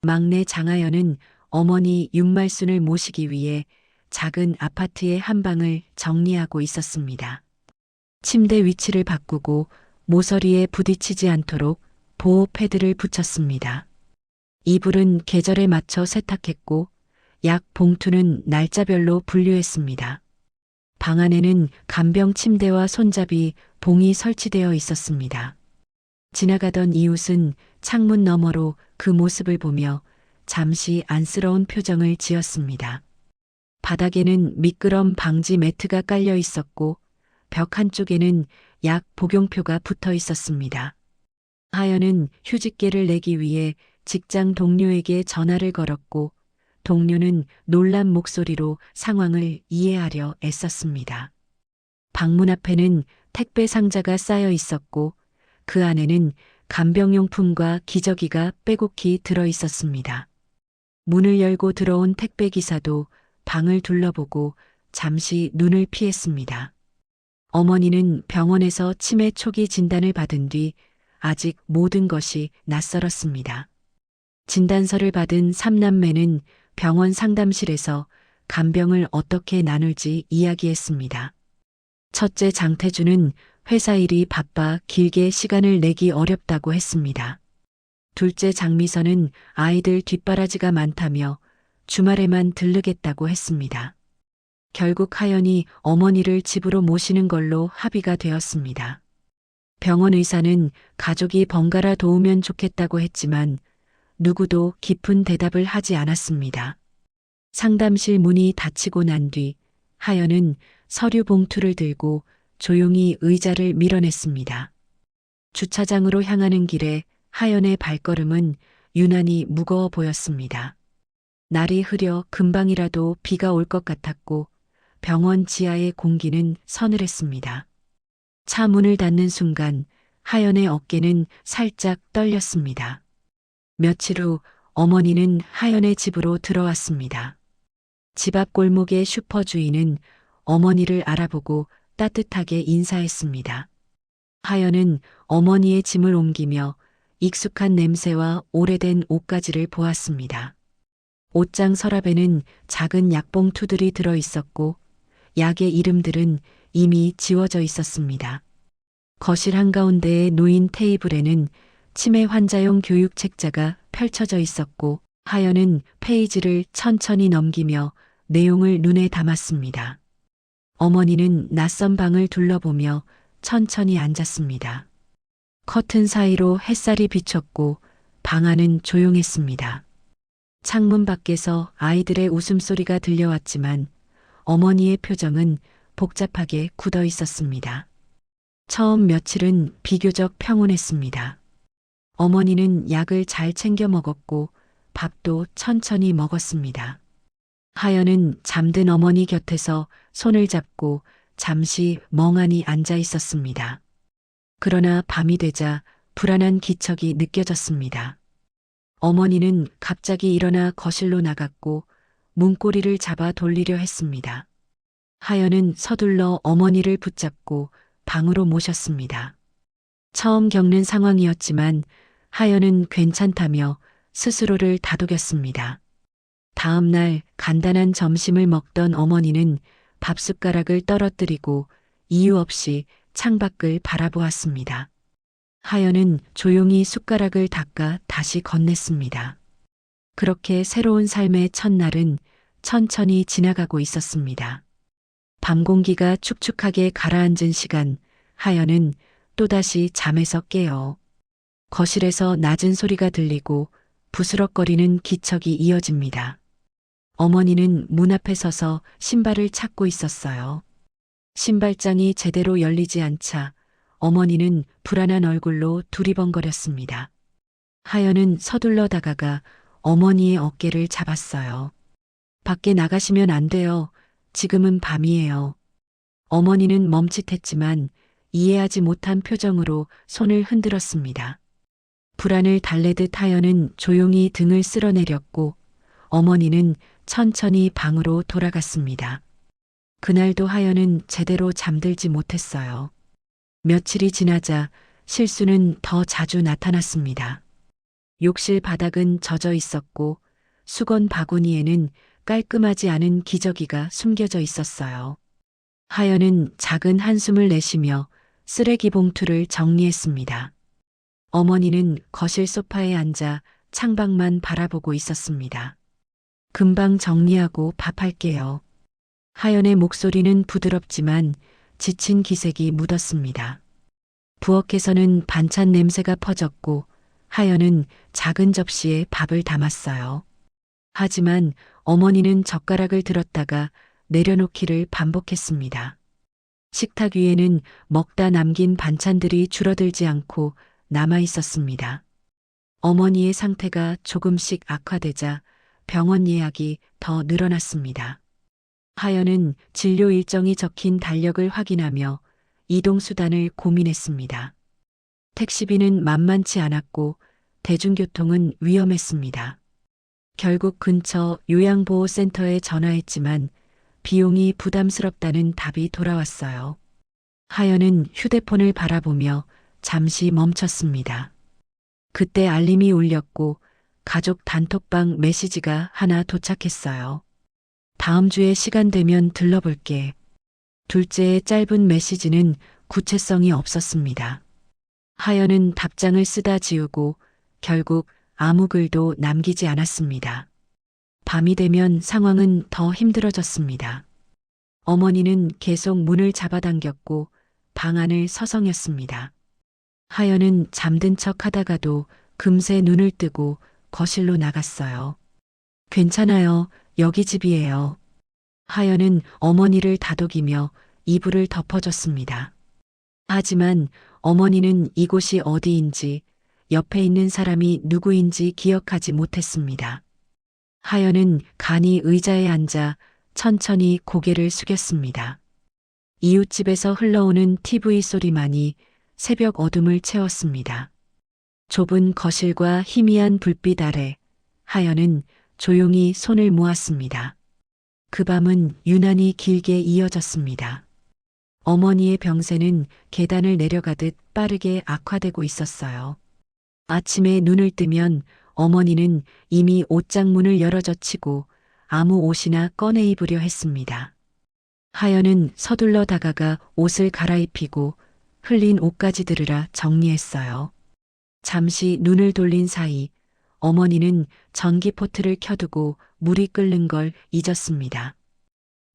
막내 장하연은 어머니 윤말순을 모시기 위해 작은 아파트의 한 방을 정리하고 있었습니다. 침대 위치를 바꾸고 모서리에 부딪히지 않도록 보호 패드를 붙였습니다. 이불은 계절에 맞춰 세탁했고 약 봉투는 날짜별로 분류했습니다. 방 안에는 간병 침대와 손잡이, 봉이 설치되어 있었습니다. 지나가던 이웃은 창문 너머로 그 모습을 보며 잠시 안쓰러운 표정을 지었습니다. 바닥에는 미끄럼 방지 매트가 깔려 있었고 벽 한쪽에는 약 복용표가 붙어 있었습니다. 하연은 휴직계를 내기 위해 직장 동료에게 전화를 걸었고 동료는 놀란 목소리로 상황을 이해하려 애썼습니다. 방문 앞에는 택배 상자가 쌓여 있었고 그 안에는 간병용품과 기저귀가 빼곡히 들어 있었습니다. 문을 열고 들어온 택배 기사도 방을 둘러보고 잠시 눈을 피했습니다. 어머니는 병원에서 치매 초기 진단을 받은 뒤 아직 모든 것이 낯설었습니다. 진단서를 받은 삼남매는 병원 상담실에서 간병을 어떻게 나눌지 이야기했습니다. 첫째 장태주는 회사 일이 바빠 길게 시간을 내기 어렵다고 했습니다. 둘째 장미선은 아이들 뒷바라지가 많다며 주말에만 들르겠다고 했습니다. 결국 하연이 어머니를 집으로 모시는 걸로 합의가 되었습니다. 병원 의사는 가족이 번갈아 도우면 좋겠다고 했지만 누구도 깊은 대답을 하지 않았습니다. 상담실 문이 닫히고 난 뒤 하연은 서류 봉투를 들고 조용히 의자를 밀어냈습니다. 주차장으로 향하는 길에 하연의 발걸음은 유난히 무거워 보였습니다. 날이 흐려 금방이라도 비가 올 것 같았고 병원 지하의 공기는 서늘했습니다. 차 문을 닫는 순간 하연의 어깨는 살짝 떨렸습니다. 며칠 후 어머니는 하연의 집으로 들어왔습니다. 집 앞 골목의 슈퍼 주인은 어머니를 알아보고 따뜻하게 인사했습니다. 하연은 어머니의 짐을 옮기며 익숙한 냄새와 오래된 옷가지를 보았습니다. 옷장 서랍에는 작은 약봉투들이 들어 있었고 약의 이름들은 이미 지워져 있었습니다. 거실 한가운데에 놓인 테이블에는 치매 환자용 교육 책자가 펼쳐져 있었고 하연은 페이지를 천천히 넘기며 내용을 눈에 담았습니다. 어머니는 낯선 방을 둘러보며 천천히 앉았습니다. 커튼 사이로 햇살이 비쳤고 방 안은 조용했습니다. 창문 밖에서 아이들의 웃음소리가 들려왔지만 어머니의 표정은 복잡하게 굳어 있었습니다. 처음 며칠은 비교적 평온했습니다. 어머니는 약을 잘 챙겨 먹었고 밥도 천천히 먹었습니다. 하연은 잠든 어머니 곁에서 손을 잡고 잠시 멍하니 앉아 있었습니다. 그러나 밤이 되자 불안한 기척이 느껴졌습니다. 어머니는 갑자기 일어나 거실로 나갔고 문고리를 잡아 돌리려 했습니다. 하연은 서둘러 어머니를 붙잡고 방으로 모셨습니다. 처음 겪는 상황이었지만 하연은 괜찮다며 스스로를 다독였습니다. 다음 날 간단한 점심을 먹던 어머니는 밥숟가락을 떨어뜨리고 이유 없이 창밖을 바라보았습니다. 하연은 조용히 숟가락을 닦아 다시 건넸습니다. 그렇게 새로운 삶의 첫날은 천천히 지나가고 있었습니다. 밤 공기가 축축하게 가라앉은 시간, 하연은 또다시 잠에서 깨어 거실에서 낮은 소리가 들리고 부스럭거리는 기척이 이어집니다. 어머니는 문 앞에 서서 신발을 찾고 있었어요. 신발장이 제대로 열리지 않자 어머니는 불안한 얼굴로 두리번거렸습니다. 하연은 서둘러 다가가 어머니의 어깨를 잡았어요. 밖에 나가시면 안 돼요. 지금은 밤이에요. 어머니는 멈칫했지만 이해하지 못한 표정으로 손을 흔들었습니다. 불안을 달래듯 하연은 조용히 등을 쓸어내렸고 어머니는 천천히 방으로 돌아갔습니다. 그날도 하연은 제대로 잠들지 못했어요. 며칠이 지나자 실수는 더 자주 나타났습니다. 욕실 바닥은 젖어 있었고 수건 바구니에는 깔끔하지 않은 기저귀가 숨겨져 있었어요. 하연은 작은 한숨을 내쉬며 쓰레기 봉투를 정리했습니다. 어머니는 거실 소파에 앉아 창밖만 바라보고 있었습니다. 금방 정리하고 밥할게요. 하연의 목소리는 부드럽지만 지친 기색이 묻었습니다. 부엌에서는 반찬 냄새가 퍼졌고 하연은 작은 접시에 밥을 담았어요. 하지만 어머니는 젓가락을 들었다가 내려놓기를 반복했습니다. 식탁 위에는 먹다 남긴 반찬들이 줄어들지 않고 남아 있었습니다. 어머니의 상태가 조금씩 악화되자 병원 예약이 더 늘어났습니다. 하연은 진료 일정이 적힌 달력을 확인하며 이동수단을 고민했습니다. 택시비는 만만치 않았고 대중교통은 위험했습니다. 결국 근처 요양보호센터에 전화했지만 비용이 부담스럽다는 답이 돌아왔어요. 하연은 휴대폰을 바라보며 잠시 멈췄습니다. 그때 알림이 울렸고 가족 단톡방 메시지가 하나 도착했어요. 다음 주에 시간 되면 들러볼게. 둘째의 짧은 메시지는 구체성이 없었습니다. 하연은 답장을 쓰다 지우고 결국 아무 글도 남기지 않았습니다. 밤이 되면 상황은 더 힘들어졌습니다. 어머니는 계속 문을 잡아당겼고 방 안을 서성였습니다. 하연은 잠든 척 하다가도 금세 눈을 뜨고 거실로 나갔어요. 괜찮아요. 여기 집이에요. 하연은 어머니를 다독이며 이불을 덮어줬습니다. 하지만 어머니는 이곳이 어디인지 옆에 있는 사람이 누구인지 기억하지 못했습니다. 하연은 간이 의자에 앉아 천천히 고개를 숙였습니다. 이웃집에서 흘러오는 TV 소리만이 새벽 어둠을 채웠습니다. 좁은 거실과 희미한 불빛 아래 하연은 조용히 손을 모았습니다. 그 밤은 유난히 길게 이어졌습니다. 어머니의 병세는 계단을 내려가듯 빠르게 악화되고 있었어요. 아침에 눈을 뜨면 어머니는 이미 옷장문을 열어 젖히고 아무 옷이나 꺼내 입으려 했습니다. 하연은 서둘러 다가가 옷을 갈아입히고 흘린 옷까지 들으라 정리했어요. 잠시 눈을 돌린 사이 어머니는 전기포트를 켜두고 물이 끓는 걸 잊었습니다.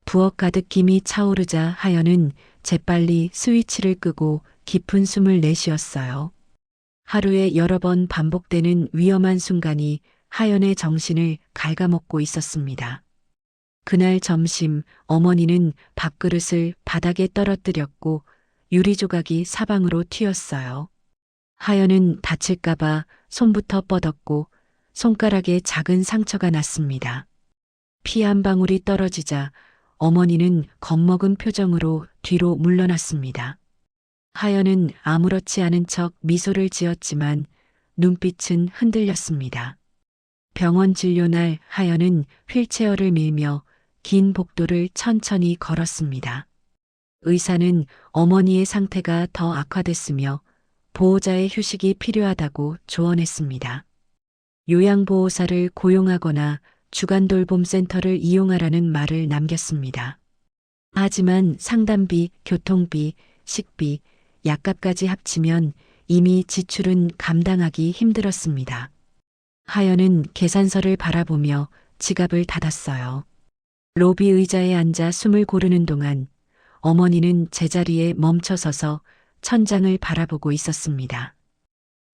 부엌 가득 김이 차오르자 하연은 재빨리 스위치를 끄고 깊은 숨을 내쉬었어요. 하루에 여러 번 반복되는 위험한 순간이 하연의 정신을 갉아먹고 있었습니다. 그날 점심 어머니는 밥그릇을 바닥에 떨어뜨렸고 유리 조각이 사방으로 튀었어요. 하연은 다칠까봐 손부터 뻗었고 손가락에 작은 상처가 났습니다. 피 한 방울이 떨어지자 어머니는 겁먹은 표정으로 뒤로 물러났습니다. 하연은 아무렇지 않은 척 미소를 지었지만 눈빛은 흔들렸습니다. 병원 진료날 하연은 휠체어를 밀며 긴 복도를 천천히 걸었습니다. 의사는 어머니의 상태가 더 악화됐으며 보호자의 휴식이 필요하다고 조언했습니다. 요양보호사를 고용하거나 주간돌봄센터를 이용하라는 말을 남겼습니다. 하지만 상담비, 교통비, 식비, 약값까지 합치면 이미 지출은 감당하기 힘들었습니다. 하연은 계산서를 바라보며 지갑을 닫았어요. 로비 의자에 앉아 숨을 고르는 동안 어머니는 제자리에 멈춰서서 천장을 바라보고 있었습니다.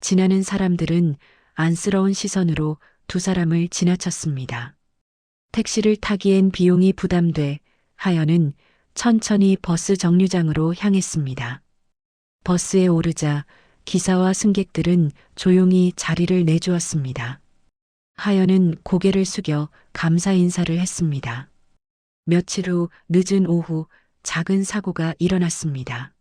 지나는 사람들은 안쓰러운 시선으로 두 사람을 지나쳤습니다. 택시를 타기엔 비용이 부담돼 하연은 천천히 버스 정류장으로 향했습니다. 버스에 오르자 기사와 승객들은 조용히 자리를 내주었습니다. 하연은 고개를 숙여 감사 인사를 했습니다. 며칠 후 늦은 오후 작은 사고가 일어났습니다.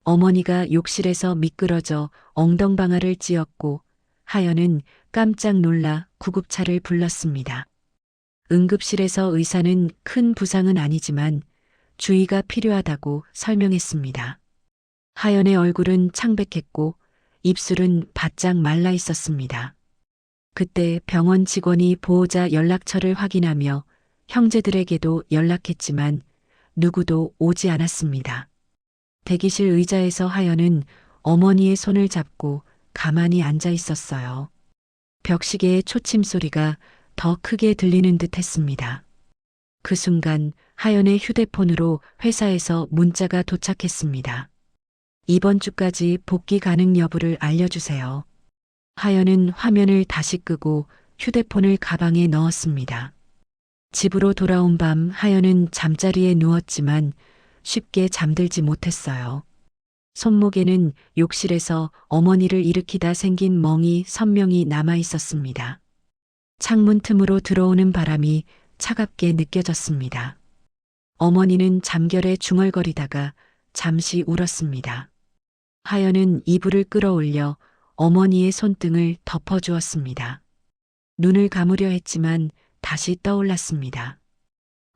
어머니가 욕실에서 미끄러져 엉덩방아를 찧었고 하연은 깜짝 놀라 구급차를 불렀습니다. 응급실에서 의사는 큰 부상은 아니지만 주의가 필요하다고 설명했습니다. 하연의 얼굴은 창백했고 입술은 바짝 말라 있었습니다. 그때 병원 직원이 보호자 연락처를 확인하며 형제들에게도 연락했지만 누구도 오지 않았습니다. 대기실 의자에서 하연은 어머니의 손을 잡고 가만히 앉아 있었어요. 벽시계의 초침 소리가 더 크게 들리는 듯 했습니다. 그 순간 하연의 휴대폰으로 회사에서 문자가 도착했습니다. 이번 주까지 복귀 가능 여부를 알려주세요. 하연은 화면을 다시 끄고 휴대폰을 가방에 넣었습니다. 집으로 돌아온 밤 하연은 잠자리에 누웠지만 쉽게 잠들지 못했어요. 손목에는 욕실에서 어머니를 일으키다 생긴 멍이 선명히 남아 있었습니다. 창문 틈으로 들어오는 바람이 차갑게 느껴졌습니다. 어머니는 잠결에 중얼거리다가 잠시 울었습니다. 하연은 이불을 끌어올려 어머니의 손등을 덮어주었습니다. 눈을 감으려 했지만 다시 떠올랐습니다.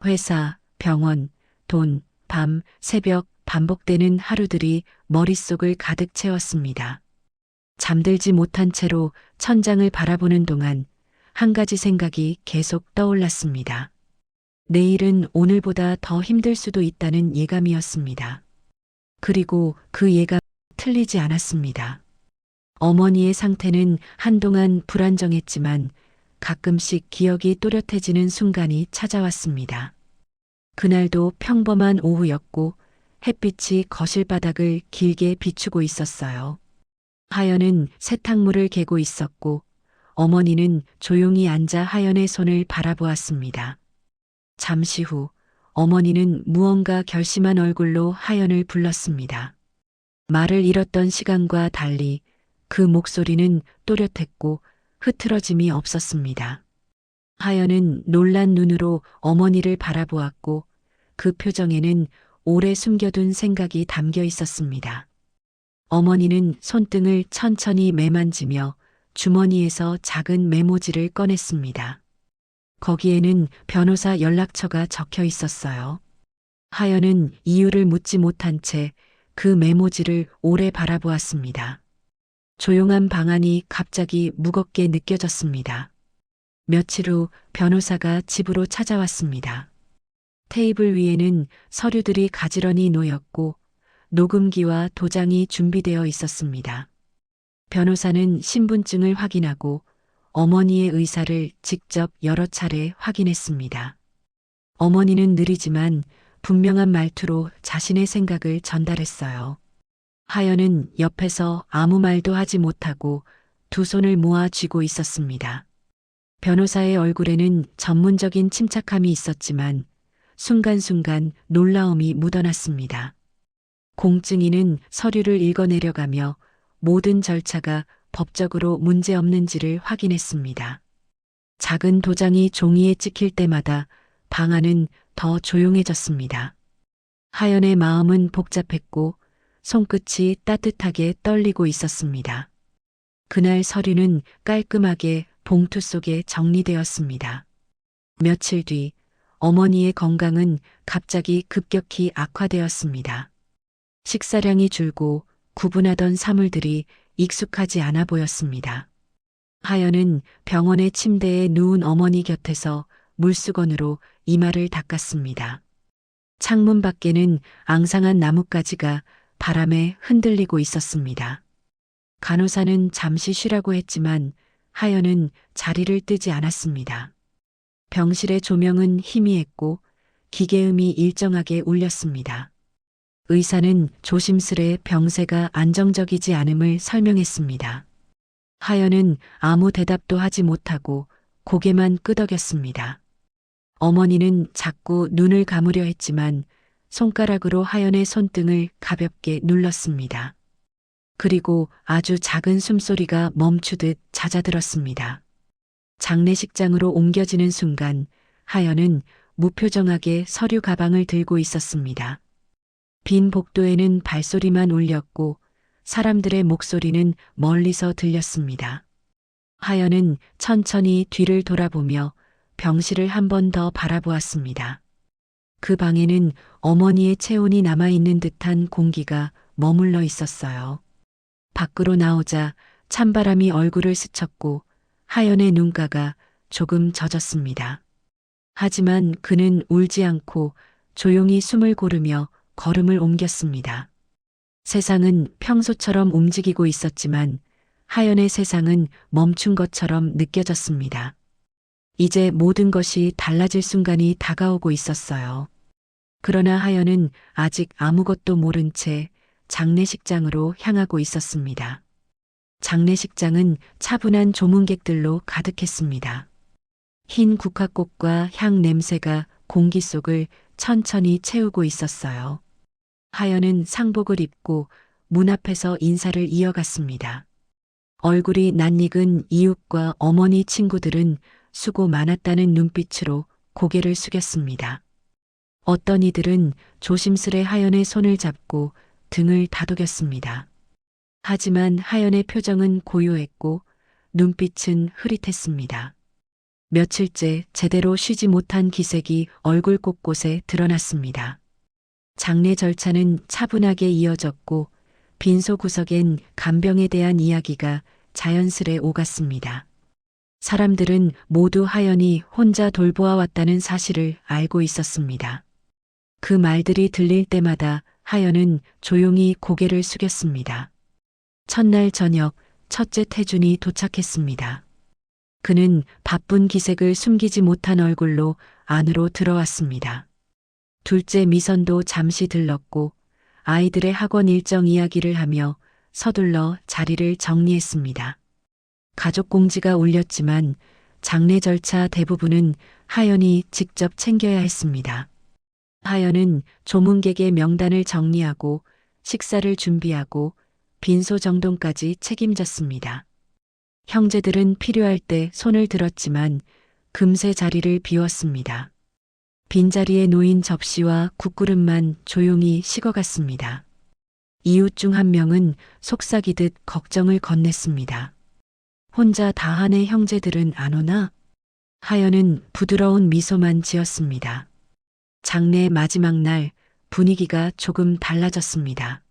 회사, 병원, 돈, 밤, 새벽 반복되는 하루들이 머릿속을 가득 채웠습니다. 잠들지 못한 채로 천장을 바라보는 동안 한 가지 생각이 계속 떠올랐습니다. 내일은 오늘보다 더 힘들 수도 있다는 예감이었습니다. 그리고 그 예감 틀리지 않았습니다. 어머니의 상태는 한동안 불안정했지만 가끔씩 기억이 또렷해지는 순간이 찾아왔습니다. 그날도 평범한 오후였고 햇빛이 거실 바닥을 길게 비추고 있었어요. 하연은 세탁물을 개고 있었고 어머니는 조용히 앉아 하연의 손을 바라보았습니다. 잠시 후 어머니는 무언가 결심한 얼굴로 하연을 불렀습니다. 말을 잃었던 시간과 달리 그 목소리는 또렷했고 흐트러짐이 없었습니다. 하연은 놀란 눈으로 어머니를 바라보았고 그 표정에는 오래 숨겨둔 생각이 담겨 있었습니다. 어머니는 손등을 천천히 매만지며 주머니에서 작은 메모지를 꺼냈습니다. 거기에는 변호사 연락처가 적혀 있었어요. 하연은 이유를 묻지 못한 채 그 메모지를 오래 바라보았습니다. 조용한 방 안이 갑자기 무겁게 느껴졌습니다. 며칠 후 변호사가 집으로 찾아왔습니다. 테이블 위에는 서류들이 가지런히 놓였고 녹음기와 도장이 준비되어 있었습니다. 변호사는 신분증을 확인하고 어머니의 의사를 직접 여러 차례 확인했습니다. 어머니는 느리지만 분명한 말투로 자신의 생각을 전달했어요. 하연은 옆에서 아무 말도 하지 못하고 두 손을 모아 쥐고 있었습니다. 변호사의 얼굴에는 전문적인 침착함이 있었지만 순간순간 놀라움이 묻어났습니다. 공증인은 서류를 읽어내려가며 모든 절차가 법적으로 문제없는지를 확인했습니다. 작은 도장이 종이에 찍힐 때마다 방 안은 더 조용해졌습니다. 하연의 마음은 복잡했고 손끝이 따뜻하게 떨리고 있었습니다. 그날 서류는 깔끔하게 봉투 속에 정리되었습니다. 며칠 뒤 어머니의 건강은 갑자기 급격히 악화되었습니다. 식사량이 줄고 구분하던 사물들이 익숙하지 않아 보였습니다. 하연은 병원의 침대에 누운 어머니 곁에서 물수건으로 이마를 닦았습니다. 창문 밖에는 앙상한 나뭇가지가 바람에 흔들리고 있었습니다. 간호사는 잠시 쉬라고 했지만 하연은 자리를 뜨지 않았습니다. 병실의 조명은 희미했고 기계음이 일정하게 울렸습니다. 의사는 조심스레 병세가 안정적이지 않음을 설명했습니다. 하연은 아무 대답도 하지 못하고 고개만 끄덕였습니다. 어머니는 자꾸 눈을 감으려 했지만 손가락으로 하연의 손등을 가볍게 눌렀습니다. 그리고 아주 작은 숨소리가 멈추듯 잦아들었습니다. 장례식장으로 옮겨지는 순간 하연은 무표정하게 서류 가방을 들고 있었습니다. 빈 복도에는 발소리만 울렸고 사람들의 목소리는 멀리서 들렸습니다. 하연은 천천히 뒤를 돌아보며 병실을 한 번 더 바라보았습니다. 그 방에는 어머니의 체온이 남아있는 듯한 공기가 머물러 있었어요. 밖으로 나오자 찬바람이 얼굴을 스쳤고 하연의 눈가가 조금 젖었습니다. 하지만 그는 울지 않고 조용히 숨을 고르며 걸음을 옮겼습니다. 세상은 평소처럼 움직이고 있었지만 하연의 세상은 멈춘 것처럼 느껴졌습니다. 이제 모든 것이 달라질 순간이 다가오고 있었어요. 그러나 하연은 아직 아무것도 모른 채 장례식장으로 향하고 있었습니다. 장례식장은 차분한 조문객들로 가득했습니다. 흰 국화꽃과 향 냄새가 공기 속을 천천히 채우고 있었어요. 하연은 상복을 입고 문 앞에서 인사를 이어갔습니다. 얼굴이 낯익은 이웃과 어머니 친구들은 수고 많았다는 눈빛으로 고개를 숙였습니다. 어떤 이들은 조심스레 하연의 손을 잡고 등을 다독였습니다. 하지만 하연의 표정은 고요했고 눈빛은 흐릿했습니다. 며칠째 제대로 쉬지 못한 기색이 얼굴 곳곳에 드러났습니다. 장례 절차는 차분하게 이어졌고 빈소 구석엔 간병에 대한 이야기가 자연스레 오갔습니다. 사람들은 모두 하연이 혼자 돌보아 왔다는 사실을 알고 있었습니다. 그 말들이 들릴 때마다 하연은 조용히 고개를 숙였습니다. 첫날 저녁 첫째 태준이 도착했습니다. 그는 바쁜 기색을 숨기지 못한 얼굴로 안으로 들어왔습니다. 둘째 미선도 잠시 들렀고 아이들의 학원 일정 이야기를 하며 서둘러 자리를 정리했습니다. 가족 공지가 울렸지만 장례 절차 대부분은 하연이 직접 챙겨야 했습니다. 하연은 조문객의 명단을 정리하고 식사를 준비하고 빈소 정돈까지 책임졌습니다. 형제들은 필요할 때 손을 들었지만 금세 자리를 비웠습니다. 빈자리에 놓인 접시와 국그릇만 조용히 식어갔습니다. 이웃 중 한 명은 속삭이듯 걱정을 건넸습니다. 혼자 다 하네 형제들은 안 오나? 하연은 부드러운 미소만 지었습니다. 장례 마지막 날 분위기가 조금 달라졌습니다.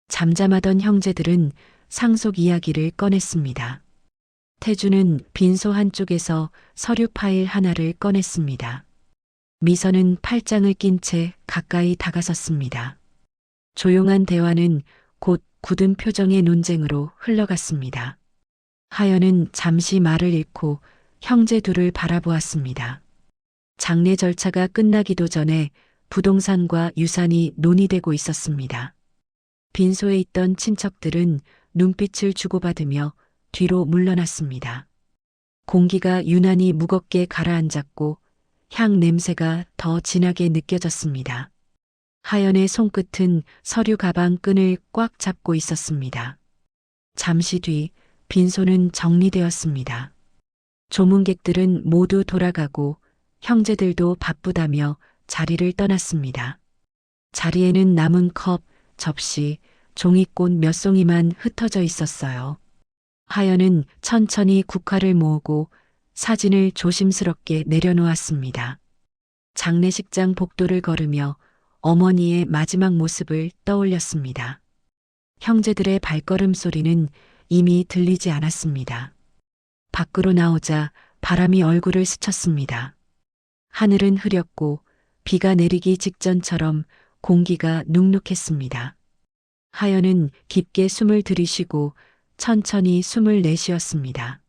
잠잠하던 형제들은 상속 이야기를 꺼냈습니다. 태주는 빈소 한쪽에서 서류 파일 하나를 꺼냈습니다. 미선은 팔짱을 낀 채 가까이 다가섰습니다. 조용한 대화는 곧 굳은 표정의 논쟁으로 흘러갔습니다. 하연은 잠시 말을 잃고 형제 둘을 바라보았습니다. 장례 절차가 끝나기도 전에 부동산과 유산이 논의되고 있었습니다. 빈소에 있던 친척들은 눈빛을 주고받으며 뒤로 물러났습니다. 공기가 유난히 무겁게 가라앉았고 향 냄새가 더 진하게 느껴졌습니다. 하연의 손끝은 서류 가방 끈을 꽉 잡고 있었습니다. 잠시 뒤 빈소는 정리되었습니다. 조문객들은 모두 돌아가고 형제들도 바쁘다며 자리를 떠났습니다. 자리에는 남은 컵, 접시, 종이꽃 몇 송이만 흩어져 있었어요. 하연은 천천히 국화를 모으고 사진을 조심스럽게 내려놓았습니다. 장례식장 복도를 걸으며 어머니의 마지막 모습을 떠올렸습니다. 형제들의 발걸음 소리는 이미 들리지 않았습니다. 밖으로 나오자 바람이 얼굴을 스쳤습니다. 하늘은 흐렸고 비가 내리기 직전처럼 공기가 눅눅했습니다. 하연은 깊게 숨을 들이쉬고 천천히 숨을 내쉬었습니다.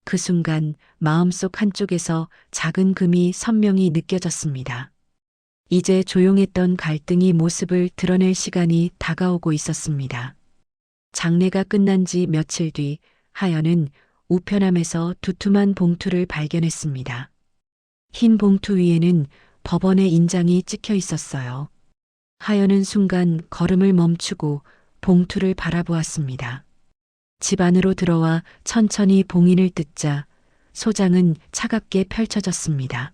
그 순간 마음속 한쪽에서 작은 금이 선명히 느껴졌습니다. 이제 조용했던 갈등이 모습을 드러낼 시간이 다가오고 있었습니다. 장례가 끝난 지 며칠 뒤 하연은 우편함에서 두툼한 봉투를 발견했습니다. 흰 봉투 위에는 법원의 인장이 찍혀 있었어요. 하연은 순간 걸음을 멈추고 봉투를 바라보았습니다. 집 안으로 들어와 천천히 봉인을 뜯자 소장은 차갑게 펼쳐졌습니다.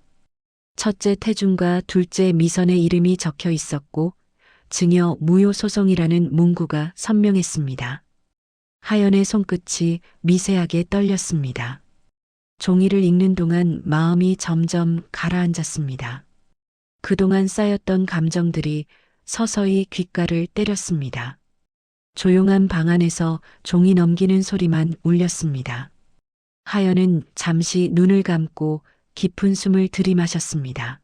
첫째 태준과 둘째 미선의 이름이 적혀 있었고 증여 무효 소송이라는 문구가 선명했습니다. 하연의 손끝이 미세하게 떨렸습니다. 종이를 읽는 동안 마음이 점점 가라앉았습니다. 그동안 쌓였던 감정들이 서서히 귓가를 때렸습니다. 조용한 방 안에서 종이 넘기는 소리만 울렸습니다. 하연은 잠시 눈을 감고 깊은 숨을 들이마셨습니다.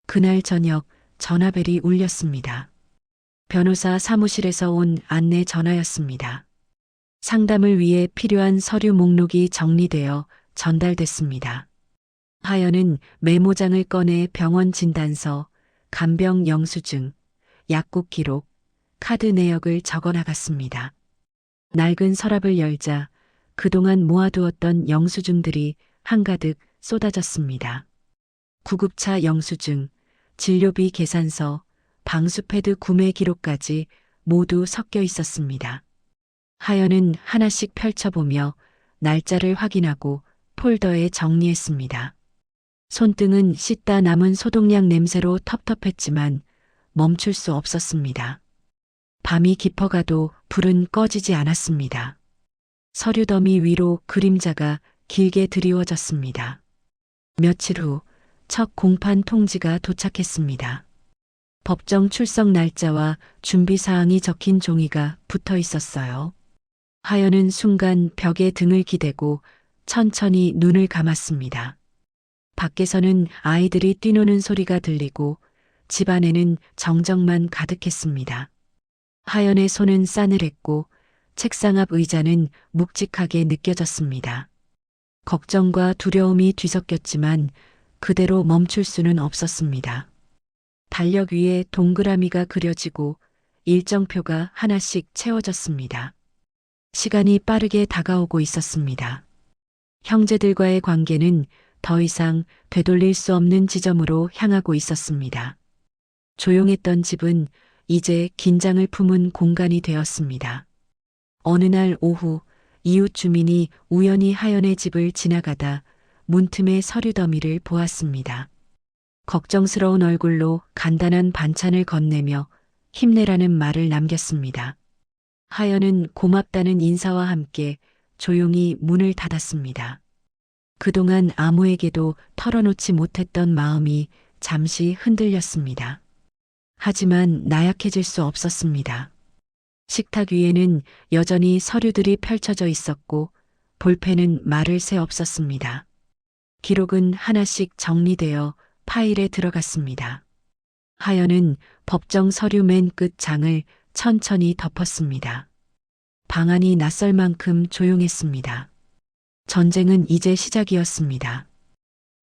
그날 저녁 전화벨이 울렸습니다. 변호사 사무실에서 온 안내 전화였습니다. 상담을 위해 필요한 서류 목록이 정리되어 전달됐습니다. 하연은 메모장을 꺼내 병원 진단서, 간병 영수증, 약국 기록, 카드 내역을 적어 나갔습니다. 낡은 서랍을 열자 그동안 모아두었던 영수증들이 한가득 쏟아졌습니다. 구급차 영수증, 진료비 계산서, 방수패드 구매 기록까지 모두 섞여 있었습니다. 하연은 하나씩 펼쳐보며 날짜를 확인하고 폴더에 정리했습니다. 손등은 씻다 남은 소독약 냄새로 텁텁했지만 멈출 수 없었습니다. 밤이 깊어가도 불은 꺼지지 않았습니다. 서류 더미 위로 그림자가 길게 드리워졌습니다. 며칠 후 첫 공판 통지가 도착했습니다. 법정 출석 날짜와 준비 사항이 적힌 종이가 붙어 있었어요. 하연은 순간 벽에 등을 기대고 천천히 눈을 감았습니다. 밖에서는 아이들이 뛰노는 소리가 들리고 집안에는 정적만 가득했습니다. 하연의 손은 싸늘했고 책상 앞 의자는 묵직하게 느껴졌습니다. 걱정과 두려움이 뒤섞였지만 그대로 멈출 수는 없었습니다. 달력 위에 동그라미가 그려지고 일정표가 하나씩 채워졌습니다. 시간이 빠르게 다가오고 있었습니다. 형제들과의 관계는 더 이상 되돌릴 수 없는 지점으로 향하고 있었습니다. 조용했던 집은 이제 긴장을 품은 공간이 되었습니다. 어느 날 오후 이웃 주민이 우연히 하연의 집을 지나가다 문틈의 서류 더미를 보았습니다. 걱정스러운 얼굴로 간단한 반찬을 건네며 힘내라는 말을 남겼습니다. 하연은 고맙다는 인사와 함께 조용히 문을 닫았습니다. 그동안 아무에게도 털어놓지 못했던 마음이 잠시 흔들렸습니다. 하지만 나약해질 수 없었습니다. 식탁 위에는 여전히 서류들이 펼쳐져 있었고 볼펜은 말을 새 없었습니다. 기록은 하나씩 정리되어 파일에 들어갔습니다. 하연은 법정 서류 맨 끝 장을 천천히 덮었습니다. 방 안이 낯설 만큼 조용했습니다. 전쟁은 이제 시작이었습니다.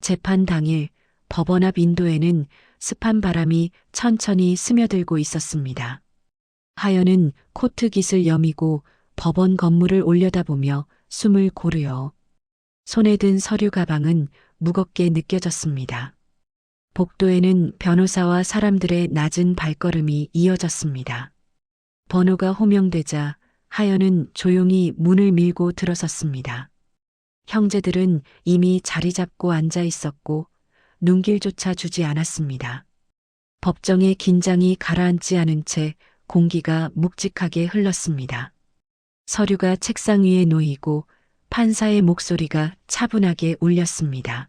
재판 당일 법원 앞 인도에는 습한 바람이 천천히 스며들고 있었습니다. 하연은 코트 깃을 여미고 법원 건물을 올려다보며 숨을 고르어 손에 든 서류 가방은 무겁게 느껴졌습니다. 복도에는 변호사와 사람들의 낮은 발걸음이 이어졌습니다. 번호가 호명되자 하연은 조용히 문을 밀고 들어섰습니다. 형제들은 이미 자리 잡고 앉아 있었고 눈길조차 주지 않았습니다. 법정의 긴장이 가라앉지 않은 채 공기가 묵직하게 흘렀습니다. 서류가 책상 위에 놓이고 판사의 목소리가 차분하게 울렸습니다.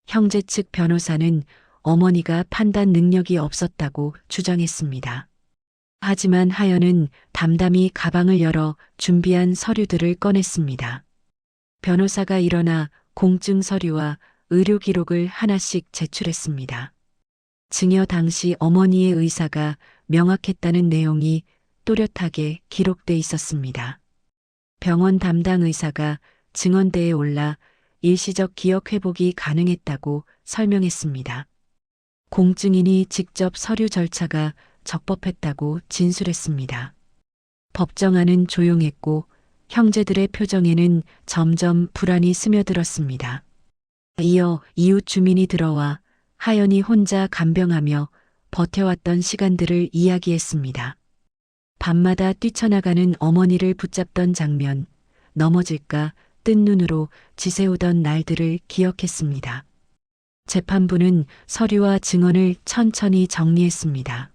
형제 측 변호사는 어머니가 판단 능력이 없었다고 주장했습니다. 하지만 하연은 담담히 가방을 열어 준비한 서류들을 꺼냈습니다. 변호사가 일어나 공증 서류와 의료 기록을 하나씩 제출했습니다. 증여 당시 어머니의 의사가 명확했다는 내용이 또렷하게 기록돼 있었습니다. 병원 담당 의사가 증언대에 올라 일시적 기억 회복이 가능했다고 설명했습니다. 공증인이 직접 서류 절차가 적법했다고 진술했습니다. 법정 안은 조용했고 형제들의 표정에는 점점 불안이 스며들었습니다. 이어 이웃 주민이 들어와 하연이 혼자 간병하며 버텨왔던 시간들을 이야기했습니다. 밤마다 뛰쳐나가는 어머니를 붙잡던 장면, 넘어질까 뜬 눈으로 지새우던 날들을 기억했습니다. 재판부는 서류와 증언을 천천히 정리했습니다.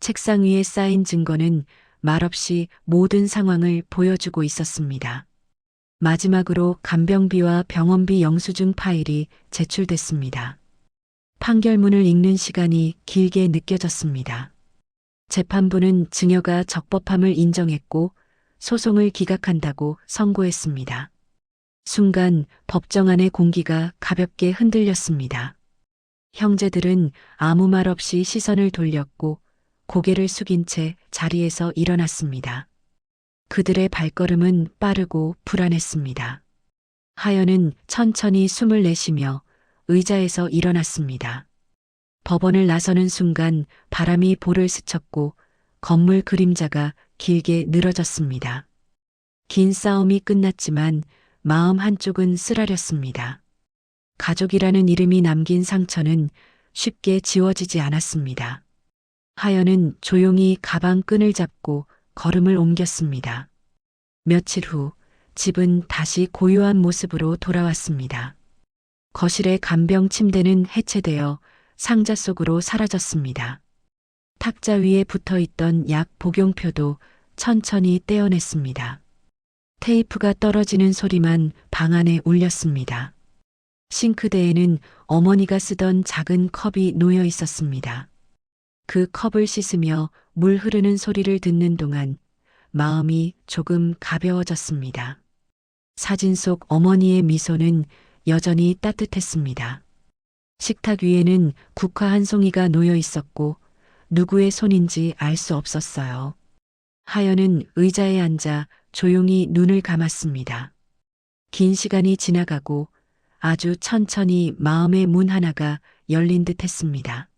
책상 위에 쌓인 증거는 말없이 모든 상황을 보여주고 있었습니다. 마지막으로 간병비와 병원비 영수증 파일이 제출됐습니다. 판결문을 읽는 시간이 길게 느껴졌습니다. 재판부는 증여가 적법함을 인정했고 소송을 기각한다고 선고했습니다. 순간 법정 안의 공기가 가볍게 흔들렸습니다. 형제들은 아무 말 없이 시선을 돌렸고 고개를 숙인 채 자리에서 일어났습니다. 그들의 발걸음은 빠르고 불안했습니다. 하연은 천천히 숨을 내쉬며 의자에서 일어났습니다. 법원을 나서는 순간 바람이 볼을 스쳤고 건물 그림자가 길게 늘어졌습니다. 긴 싸움이 끝났지만 마음 한쪽은 쓰라렸습니다. 가족이라는 이름이 남긴 상처는 쉽게 지워지지 않았습니다. 하연은 조용히 가방 끈을 잡고 걸음을 옮겼습니다. 며칠 후 집은 다시 고요한 모습으로 돌아왔습니다. 거실의 간병 침대는 해체되어 상자 속으로 사라졌습니다. 탁자 위에 붙어 있던 약 복용표도 천천히 떼어냈습니다. 테이프가 떨어지는 소리만 방 안에 울렸습니다. 싱크대에는 어머니가 쓰던 작은 컵이 놓여 있었습니다. 그 컵을 씻으며 물 흐르는 소리를 듣는 동안 마음이 조금 가벼워졌습니다. 사진 속 어머니의 미소는 여전히 따뜻했습니다. 식탁 위에는 국화 한 송이가 놓여 있었고 누구의 손인지 알 수 없었어요. 하연은 의자에 앉아 조용히 눈을 감았습니다. 긴 시간이 지나가고 아주 천천히 마음의 문 하나가 열린 듯 했습니다.